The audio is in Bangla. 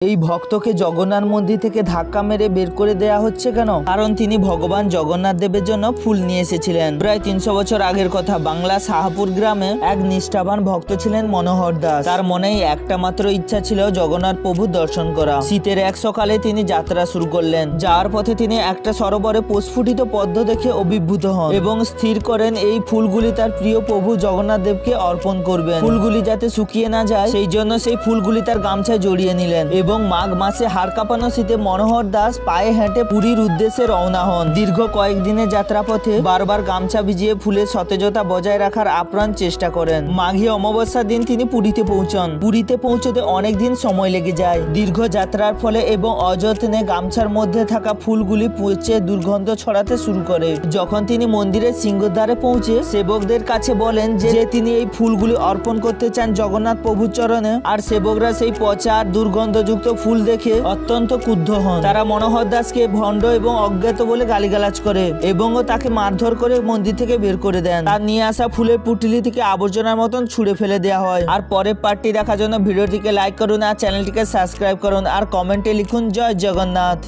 এই ভক্তকে জগন্নাথ মন্দির থেকে ধাক্কা মেরে বের করে দেয়া হচ্ছে কেন? কারণ তিনি ভগবান জগন্নাথ দেবের জন্য ফুল নিয়ে এসেছিলেন। প্রায় 300 বছর আগের কথা। বাংলা শাহপুর গ্রামে এক নিষ্ঠাবান ভক্ত ছিলেন মনোহর দাস। তার মনেই একটা মাত্র ইচ্ছা ছিল জগন্নাথ প্রভু দর্শন করা। শীতের এক সকালে তিনি যাত্রা শুরু করলেন। যাওয়ার পথে তিনি একটা সরোবরে প্রস্ফুটিত পদ্ম দেখে অভিভূত হন এবং স্থির করেন এই ফুলগুলি তার প্রিয় প্রভু জগন্নাথ দেবকে অর্পণ করবেন। ফুলগুলি যাতে শুকিয়ে না যায় সেই জন্য সেই ফুলগুলি তার গামছায় জড়িয়ে নিলেন এবং মাঘ মাসে হাড় কাঁপানো শীতে মনোহর দাস পায়ে হেঁটে পুরীর উদ্দেশ্যে রওনা হন। দীর্ঘ কয়েকদিনের যাত্রাপথে বারবার গামছা ভিজিয়ে ফুলের সতেজতা বজায় রাখার আপ্রাণ চেষ্টা করেন। মাঘী অমাবস্যার দিন তিনি পুরীতে পৌঁছন। পুরীতে পৌঁছতে অনেক দিন সময় লেগে যায়। দীর্ঘ যাত্রার ফলে এবং অযত্নে গামছার মধ্যে থাকা ফুলগুলি পচে দুর্গন্ধ ছড়াতে শুরু করে। যখন তিনি মন্দিরের সিংহদ্বারে পৌঁছে সেবকদের কাছে বলেন যে তিনি এই ফুলগুলি অর্পণ করতে চান জগন্নাথ প্রভুর চরণে, আর সেবকরা সেই পচা আর দুর্গন্ধযুক্ত ফুল দেখে অত্যন্ত ক্রুদ্ধ হন। তারা মনোহর দাসকে ভণ্ড এবং অজ্ঞাত বলে গালিগালাজ করে এবং তাকে মারধর করে মন্দির থেকে বের করে দেন। তার নিয়ে আসা ফুলের পুটলি থেকে আবর্জনার মতন ছুঁড়ে ফেলে দেওয়া হয়। আর পরের পার্টটি দেখার জন্য ভিডিওটিকে লাইক করুন আর চ্যানেলটিকে সাবস্ক্রাইব করুন আর কমেন্টে লিখুন জয় জগন্নাথ।